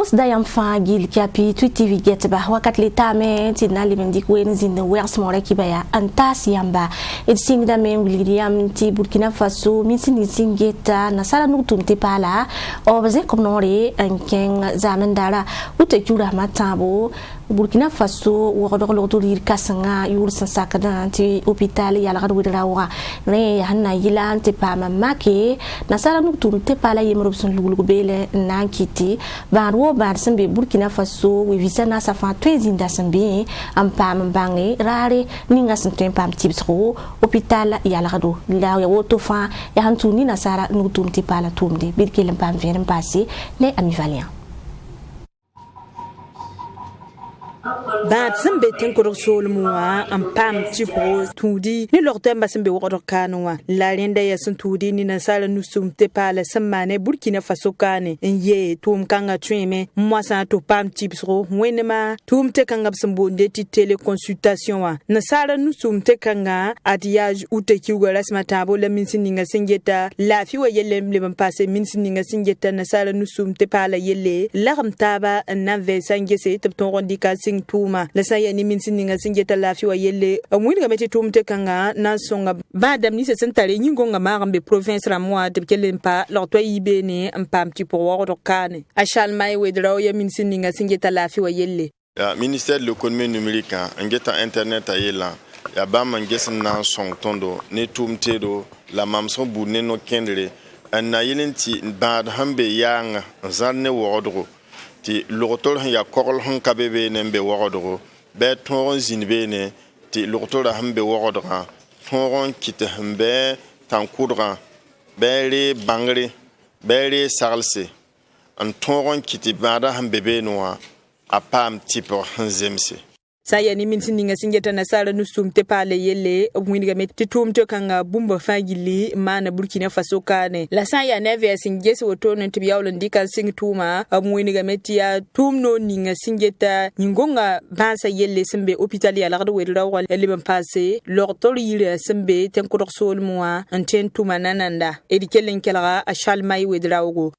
Pos dayam fa gil kapi TV get ba wakat leta me tinna limendi ko en zin wers more ki baya antas yamba et sing da me william ti Burkina Faso min sin geta na sala nu tumte pala o baze kom nore en ken zamandara ute jura matabo Burkina Faso wo do lo to rir kasanga yur san sakada ti hopital ya la gadu rawa ne hanna yilan te pa mamake na sala nu tumte pala yemro son lugulu bele nan kiti ba ro ba sembe Burkina Faso we visa na sa fa twezi nda sembe am pam bangi rare ninga senten pam tibsro hopital ya la gadu la ya woto fa ya hantu ni na sala nu tumte pala tumde birkelem pam veren passé ne ami valien Ba sembe tenkoro solmuwa am pam tipo tudi ni lortemba sembe woro kanwa la lenda ya tudi ni nasala nusum te pala samane Burkina Faso kane ye tum kanga tweme mwasa to pam tipsro wenema tum te kanga sembo ndeti teleconsultation wa nasala nusum te kanga atiyaj ute kiuga rasma tabo la minsininga singeta la fiwa yelem le passe minsininga singeta nasala nusum te pala yelle la ramtaba na ve sangese te ton rondika sing tuma la saya ni min sininga singeta lafi wa yelle amwini ga meti tumte kanga na songa badam ni se sentare nyingo nga marambe province ramwa de kelempa lorto ibene ampam ti pour woro kane achal mai wedra ya min sininga singeta lafi wa yelle ya ministère de l'économie numérique ngeta internet ayela ya bam ngesen na song tondo ne tumte do la mamso bu ne no kendre na yelinti bad hambe yang zanne wodro ti lortol ya korol hon kabebe nembe worodro be ton zinbe ne ti lortol hambe worodra ton kite hambe tankudra bere bangre bere sarlse an ton kite bada hambe be noa apam tipo hanzemse saya ni min sininga singeta na sala nusum te pale yelle mwini ga meti tumte kanga bumba fagili mana Burkina Faso kane la saya neve singese wotono tibiyawlo ndika sing tuma mwini ga meti ya tumno ninga singeta nyingonga bansa yelle sembe hopital ya lagdo wedra wal eliban passé lortol yire sembe tenkodok sol moa anten tuma nananda edikelen kelaga achal mai wedra wogo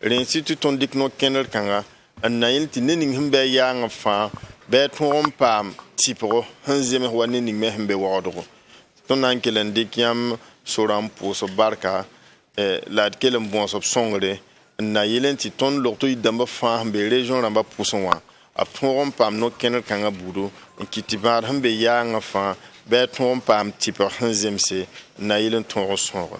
l'institut ton dikno kenel kanga anayil tinening himbe ya ngafa beton pam tipo hanzeme wani ni mehmbe wodro ton ankelen dikiam soram poso barka la kelem bon sob songre na yelenti ton lokto idamba fa be region ramba posonwa apton pam no kenel kanga budo kitibar hambe yanga fa beton pam tipo hanzemse na yelen ton songre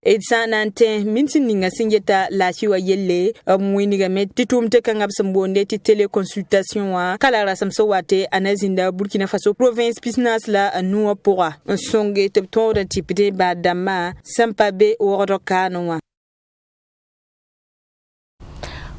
Edsanante minsininga singeta la chiwa yelle mwini ga meti tumte kanga sambonde ti teleconsultation wa kala rasam sowate anazinda Burkina Faso province business la anuwa pora songe tepton da tipide badama sampabe worokanwa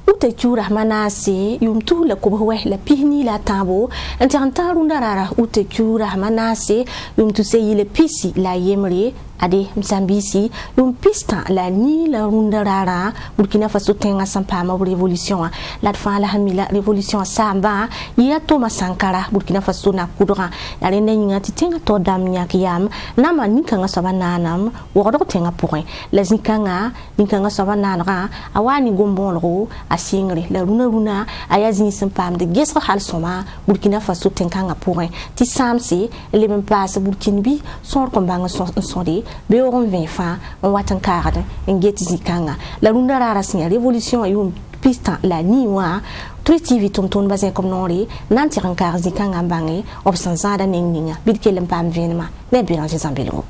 ute chura manase yumtu la kubwe la pihni la tabo antantaru ndarara ute chura manase yumtu seyile pisi la yemre ade msambisi yum pista la ni la rundarara Burkina Faso tenga sampama revolution la fa la hamila revolution samba ya Thomas Sankara Burkina Faso na kudra ya rende ngati tenga to dam nyakiyam nama nikanga sabananam wodo tenga point la zikanga nikanga sabananra awani gombonro asingre la runa ayazi sampam de gesra halsoma Burkina Faso tenga point ti samsi le même passe Burkina bi sor kombanga sonde be on vin fa on watan karade ngeti zikanga la runda rara sinya révolution ayum pista la niwa TV tonton bazin comme nori nanti rankar zikanga bangi obsanzada ninga bidkelem pam venema ne bilange zambelo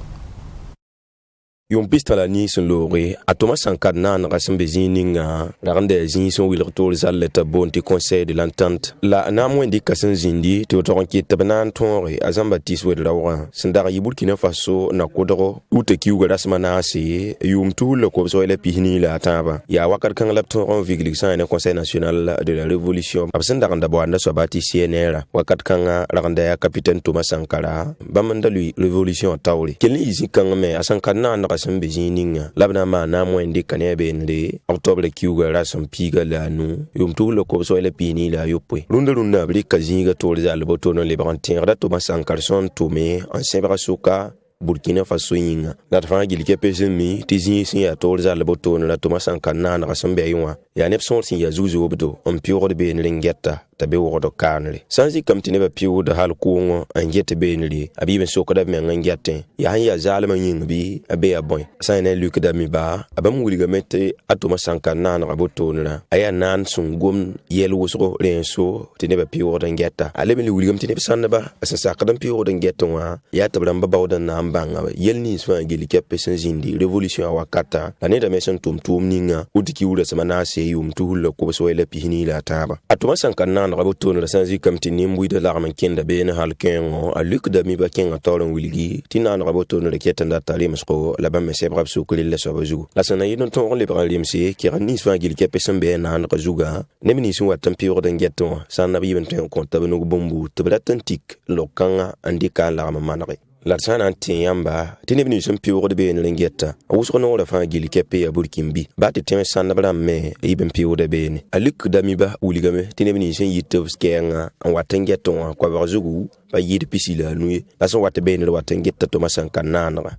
Yon pista la ni son loré a Thomas Sankara nan rasembe zininga la rande zin son wil retour zaleta bonti conseil de l'entente la na mo indika san zindi to toronki tabanan tonre azambatis wed lawa sandara Burkina Faso na kodoro ute kiuga rasmana se yumtu le ko so ele pihini la taba ya wakar kan lapton on viglik san ne conseil national de la révolution absenda randa bwanda so bati CNR wakat kan randa ya capitaine Thomas Sankara bamanda lui révolution tawri kelni izi kan me asankana na sembe zininga labna ma na mo indika ne benle octobre kiuga rasam piga la nu yumtu le ko so ele pini la yopwe runda blika zinga tolza le botono le brantin da Thomas Sankara son tomé en Sebrasuka Burkina Faso yinga la fa gilike pesemi tizi sin ya tolza le botono la Thomas Sankara na rasambe ywa ya neb sõor sẽn ya zu-zoobdo n pɩʋgd been rẽn-gɛta t'a be wogd kaanre sã n zikame tɩ nebã pɩʋʋd hal kʋʋngõ n get beenre a bɩ b n sokda b meng n gɛtẽ yaa sẽn yaa zaalmã yĩng bɩ a bee a bõe sã n ne lukdame baa a bãmb wilgame tɩ a tʋma sãn ka naanega botoonrã a yaa naan sẽn gom yɛl wʋsgo rẽenso tɩ nebã pɩʋʋgd n gɛta a leb n le wilgame tɩ neb sãndba sẽn sakd n pɩʋʋgd n gɛtẽ wã yaa tɩ b rãmba baood n na n bãnga yɛl nins fãa gel kɛpɛ sẽn zĩndi révolution a wakata la nedame sẽn tʋm tʋʋm ninga wʋtɩ wura sẽma naase yʋʋm tʋʋs la kobs wa la pisni la a tãaba a tʋma sãn ka naanega botoonrã sã n zikame tɩ nin-buɩɩda lagm n kẽnda beene hal kẽengõ a lukdame ba kẽngã taoor n wilgi tɩ naanega botoonrã ket n data remsgo la bãmb me sɛbga b sʋk rel la soaba zugu la sẽn na yɩl n tõog n lebg n remse kɛg nins fãa gil kɛpɛ sẽn be a naanega zugã neb nins n wat n pɩʋgd n gɛtẽ wã sã n na b yɩb n tõe n kõ tab nug bũmbu tɩ b rat n tik log-kãngã n dɩka n lagm n manege la d sã na n tẽ yãmba tɩ neb nins n pɩʋgd beener n gɛta a wʋsg noogrã fãa gil kɛpɛ yaa burkĩmbi ba tɩ tẽms sãndb rãmb me yɩb n pɩʋgda beene a lukdame-ba wilgame tɩ neb nins n yit b kɛɛngã n wat n gɛtẽ wã koabg zugu pa yɩɩd pisi la a nuye la sẽn wat beener wat n geta tʋma sẽn ka naanega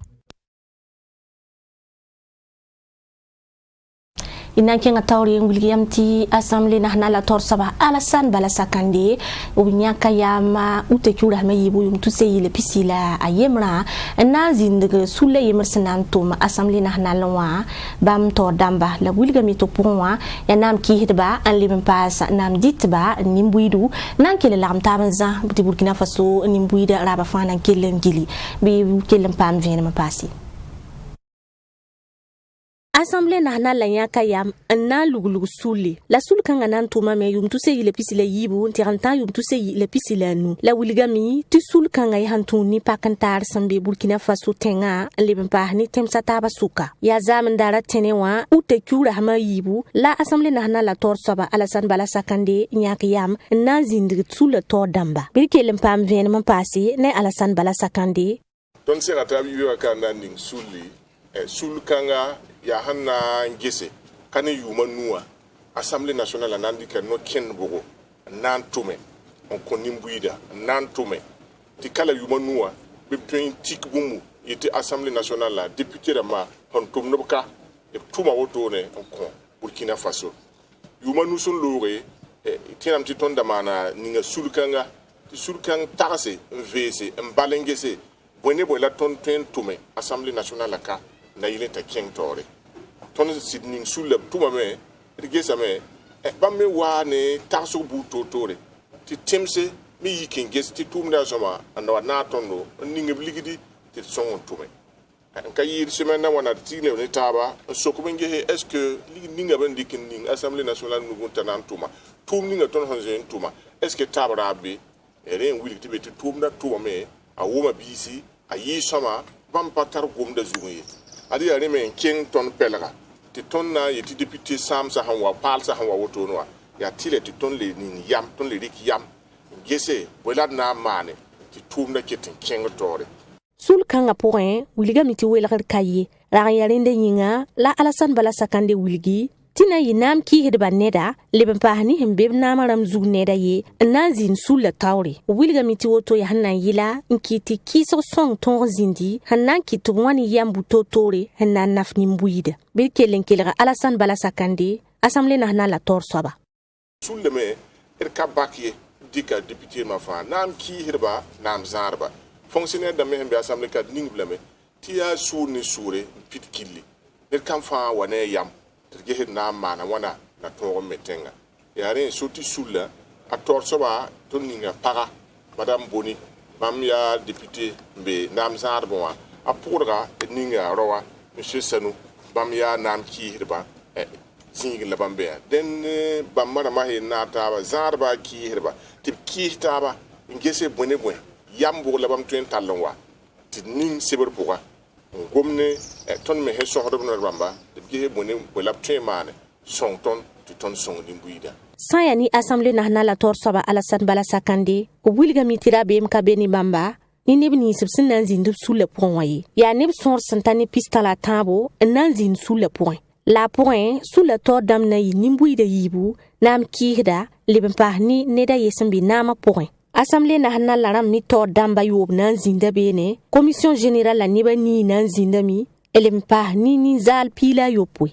ina kenga tawri William ti Assemblée nationale torsaba Alassane Bala Sakandé ubinyaka yama utekura mayibu yumtuse yile pisila ayemra na zindige sulle yemersenam tuma Assemblée nationale wa bam to damba la wilgami to ponwa ya nam ki hitba an liben pas nam ditba nimbuidu nan kele lam tabanza buti Burkina Faso nimbuida raba fana kelen gili bi kelen pam venema pasi Assemblée nationale la yaka yam na lugulug suli la sul kanga nan tuma me yum tuse yile pisila yibu tiranta yum tuse yile pisila nu la wilgami ti sul kanga yantuni pakantar sambe Burkina Faso tenga leben pa ni temsa taba suka ya zaman dara tenewa ute kura hama yibu la Assemblée nationale la torsaba Alassane Bala Sakandé yaka yam na zindig sul to damba birkelem pam venema pasi ne Alassane Bala Sakandé don se ratabi yo kanda ning suli sul kanga ya hanna ngese kane yuma nuwa Assemblée nationale nandi ka no ken bogo nan tume on konim buida nan tume ti kala yuma nuwa be tuen tik bumu yete Assemblée nationale la député da ma hon tum no ka e tuma woto ne on ko Burkina Faso yuma nu sun lore tinam ti ton da mana ninga sulkanga ti sulkang tarase vese mbalengese bone bo la ton tuen tume Assemblée nationale ka na yile ta ken tore ton sidning sulab tuma me rigesa me bamme wa ne taso bu totore ti temse mi yikin ges ti tumda soma anda na tondo ninga bligidi ti son tume en kayir semaine na wana ti le ne taba so ko nge est-ce que ninga ban dikin ning Assemblée nationale nu gunta nan tuma tum ninga ton honje tuma est-ce que tabra be ren wili ti be ti tumda tuma me a woma bisi a yi soma bam patar gomda zuwe adi ya men king ton pelga ti ton na yeti député sam sa hanwa pal sa hanwa woto no ya tile ti ton le ni yam ton le rik yam gese wala na mane ti tum na ketin king tore sul kanga point wilga miti welgar kaye ra yarinde yinga la Alassane Bala Sakandé wilgi tina yinam ki hedba neda leben pahni hembe na maram zug neda ye nazin sul la tawri wilga miti woto ya hanna yila nkiti kiso song ton zindi hanna kitu wani yambu totore hanna nafni mbuida bilkelen kelga Alassane Bala Sakandé Assemblée nationale la torsaba sul le me ka bakye dika député ma fa nam ki hedba nam zarba fonctionnaire da me hembe Assemblée ka ning blame tiya sourni soure pit killi kam fa wane yam terge na mana wana na to metenga yare soti sulla a torsoba to ninga para madame Boni bam ya député be nam zarbo a pourga ninga rowa monsieur Sanu bam ya nam ki hirba zingi la bambe den bam mara mahi na taba zarba ki hirba tip ki taba ngese bone bone yambo la bam tuen talonwa ti ning seber buga gomne ton me he sohdo no ramba de bone wala tuen son ton tu ton son limbuida sayani Assemblée nationale la torsaba Alassane Bala Sakandé o wilga mitira be mkabeni bamba ni neb ni sibsin nan zin sous le point waye ya neb sor santane pista la tabo nan zin sous le point la point sous le tor dam na nimbuida yibu nam kihda leben pahni neda yesembi nama point Assemblée nationale la ram ni tor damba yob nan zinda bene commission générale la niba ni nan zinda mi elem pahni ni zal pila yopwe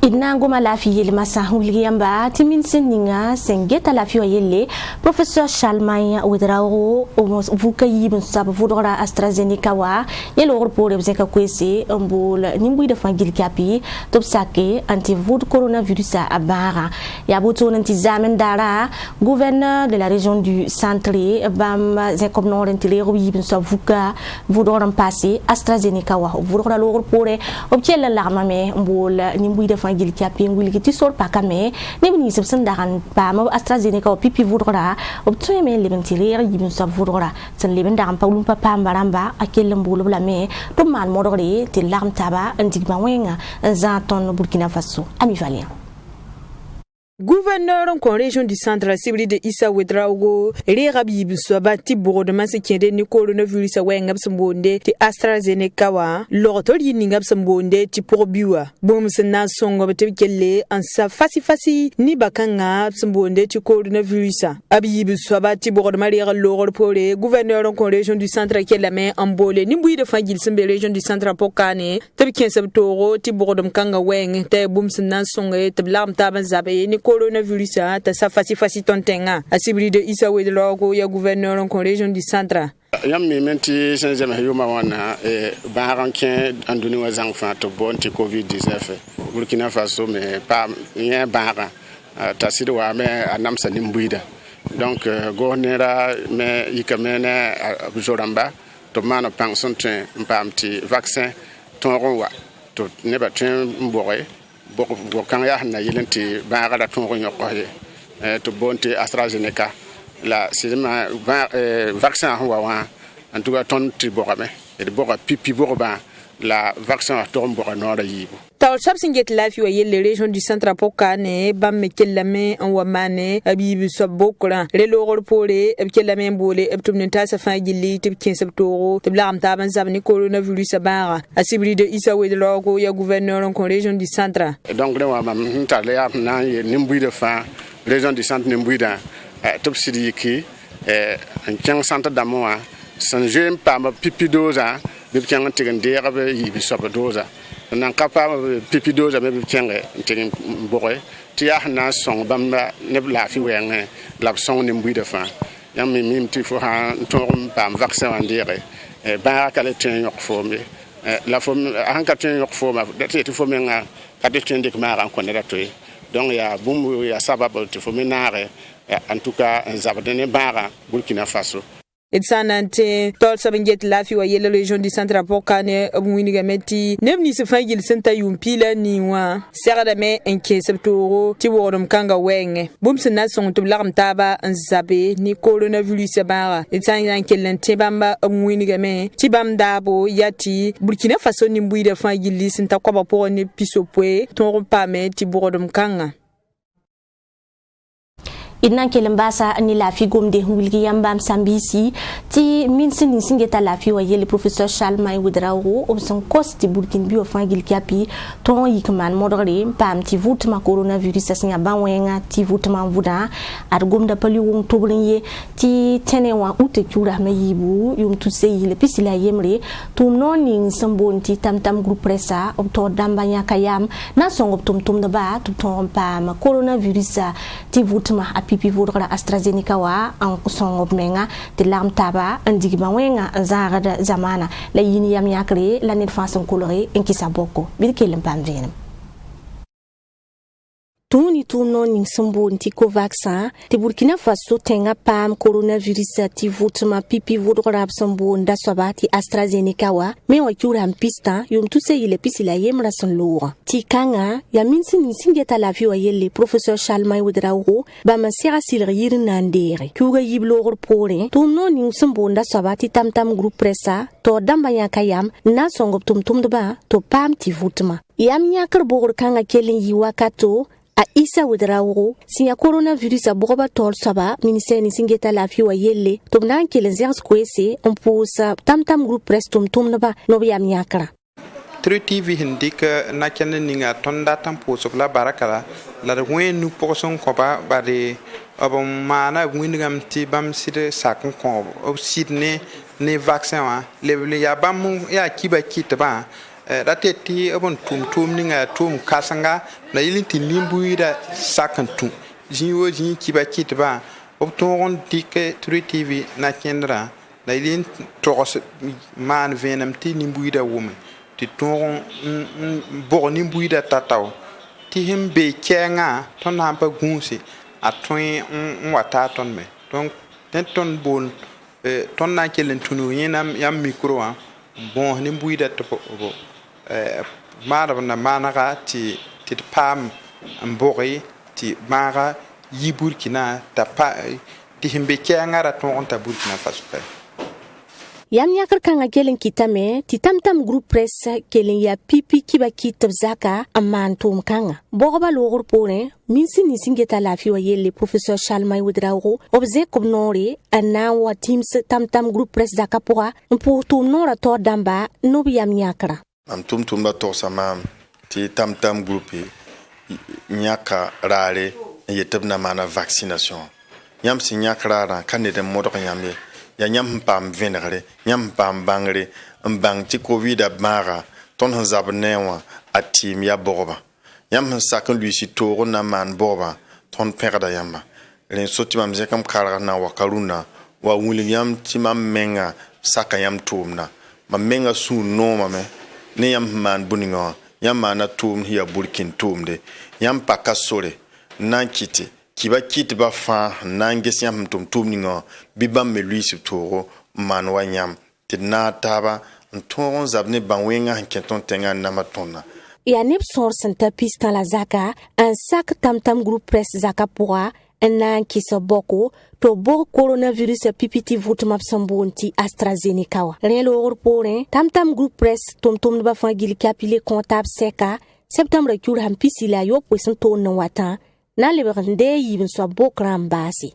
Inangoma la fi yel masa Williamba timin seninga sengeta la fi yelle professeur Chalmay Ouedraogo vuka yibun sab vudora AstraZeneca wa yelo report bezeka kwese mbol nimbui de fangil kapi top sake anti vud coronavirus abara ya boto nanti zaman dara gouverneur de la région du centre bam zekom nord intile yibun sab vuka vudora passé AstraZeneca wa vudora lo report obtiel l'armame mbol nimbui de gil kapi ngul ti sol pakame ne bini sebsen daran pa ma AstraZeneca o pipi vudora obtoy me leben tirer yibin sab vudora sen leben daran paulum papa maramba akel mbulu bla me to man modore ti lam taba ndigba wenga za ton Burkina Faso ami valien Gouverneur en région du centre Sibri de Issa Ouedraogo Rerabi Biswabati Bourg de Massikende ni coronavirus wengab sambonde ti AstraZeneca wa lorotor yiningab sambonde ti porbiwa bom sena songo bete kelle en sa fasi ni bakanga sambonde ti coronavirus abi Biswabati Bourg de Maria loror pore gouverneur en région du centre kella me ambole ni bui de fangil sembe région du centre pokane tabi ken sabtoro ti Bourg de Mkanga weng te bom sena songo te blam taban zabe ni coronavirus ta sa fasi tontenga asibri de Issa Ouedraogo ya gouverneur en région du centre yam mi menti senjema yuma wana baranken anduni wa zangfa to bonti covid-19 Burkina Faso me pa yen bara tasidi wa me anamsa nimbuida donc gournera me yikamene joramba to mano pension train mpamti vaccin ton wa to neba train mbore bo kan ya na yelenti ba ga ton ronyo ko to bonti AstraZeneca la sima vaccin wa en tout cas ton ti borame et bora pipi borba la vaccin to mbora no da yibo Tal Sabsinget Lafi wa yelle région du centre Pokane bam mekelame en wamane abibi sobokra relo pole mekelame mbole ebtumnenta sa fa gilli tib 15 septembre tib lam taban zabni coronavirus bara asibri de Issa Ouedraogo ya gouverneur en région du centre donc wa mam tale ya na nimbui de fa région du centre nimbui da tib sidi ki en centre d'amour san jem pa ma pipi doza bi kan tigande rabe yibi sobodoza nan kapa pipi doza me bi kenge tin boy ti ya na song bamba ne la fi wenge la song ni mbui de fa yam mi mim ti fo ha ton pam vaccin en dire ba ka le tin yok fo me la fo han ka tin yok fo ma de ti fo me nga ka de tin dik ma ran ko ne ratoy donc ya bum ya sababu ti fo me nare en tout cas en zabadene bara Burkina Faso Itsanante tol sabenget lafi wa yele région du centre Pokane abwiniga meti nebni se fangil senta yumpila niwa serada me enke septoro ti wodum kanga wenge bumse na song to blam taba nzabe ni coronavirus bara itsan kelente bamba abwiniga me ti bam dabo yati Burkina Faso ni mbuida fangil senta kwa bapo ne pisopwe ton pa me ti wodum kanga Inan kelembasa ni la fi gomde hulgi yambam sambisi ti minsin singeta la fi wa yele professeur Chalmay Ouedraogo obson kosti Burkina bio fangil kapi ton yikman modore pam ti vutma coronavirus asinga banwenga ti vutma vuda ar gomda pali won tobrinye ti tenewa ute chura mayibu yum tuse yile pisila yemre tum noning sambonti tamtam group pressa obto dambanya kayam na song optum da ba tum pam coronavirus ti vutma pipi vodra AstraZeneca wa an kusong obmenga te lam taba andigba wenga zara da zamana la yini yam yakre la net façon coloré en kisaboko bil kelem pam venam Tuni tumno ning sambo nti ko vaccin te Burkina Faso tenga pam coronavirus ti vutma pipi vodra sambo nda sobati AstraZeneca wa me wa kura pista yum tuse yile pisila yemra son loura ti kanga ya minsi ni singeta la vi wa yele professeur Chalmay Ouedraogo ba ma sera silrir nandere kuga yiblor pore tumno ning sambo nda sobati tamtam group pressa to damba ya kayam na songop tum ba to pam ti vutma yam nyakar bogor kanga kelen yi wakato a Issa Ouedraogo sinya coronavirus a boba tol saba ministère ni singeta la fi wa yelle to nan kelen zers kwese on pousa tamtam group press tum ba no yam nyakara TV hindik na kenne ninga tonda tampo sokla barakala la wen nu poson ko ba de abon mana wingam ti bam side sakon ko o sidne ne vaccin wa le ya bam ya kiba kitba rateti abon tum ninga tum kasanga na yilinti nimbuida sakantu jiwo jin kiba kitba obton dike Turi TV na kendra na yilin togos man venam ti nimbuida wum ti ton bo nimbuida tataw ti himbe kenga ton hampa gunsi a toin wata ton me donc ton bon ton na kelen tunu yinam yam micro a bon nimbuida to bo maara na manaka ti pam mbori ti mara yi Burkina ta pa ti himbe kyangara ton ta Burkina Faso yam yakar kanga kelen kitame ti tamtam group press kelen ya pipi kiba kitab zaka amman tum kanga bogoba logor pore minsi ni singeta lafi wa yelle professeur Chalmay Widrago obze kobnore anna wa teams tamtam group press zaka poa pour tum nora to damba no yam yakara am tum da to sama ti tam groupe nyaka rare yetabna mana vaccination yam si nyaka rara kanede modo nyambe ya nyam pam venere nyam pam bangre mbang ti covid mara ton hanzab newa atim ya borba yam sakan lui si toro na man borba ton perda yamba len soti mam zekam kala na wakaruna wa William ti mam menga saka yam tumna ma menga su no mame ne yam man buninga yam mana tum hiya Burkin tumde yam pakasore nan kiti kiba kiti ba fa nan ges yam tum ninga bibam me lui sutoro man wa yam tidna taba nton zabne banwenga kenton tenga na matonna ya neb sor santa pista la zaka un sac tamtam group press zaka poa en kisa boko to bo coronavirus pipiti votmap sambonti AstraZeneca wa relo orpore tamtam group press tom ba fa gil capile comptable seka septembre kul ham pisila yo poison to no wata na le bande yibin so bokram basi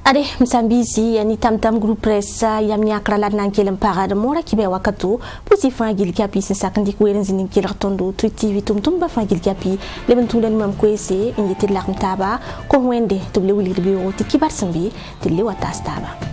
ade msambisi yani tamtam group press yam nyakra la nan kelem parade mora kibe wakatu pusi fa gil kapi sen sakandi ko eren zinin kilar tondo Turi TV tum ba fa gil kapi leben tulen mam kwese ingiti la mtaba ko wende to le wuli bi o ti kibar sambi ti le wata staba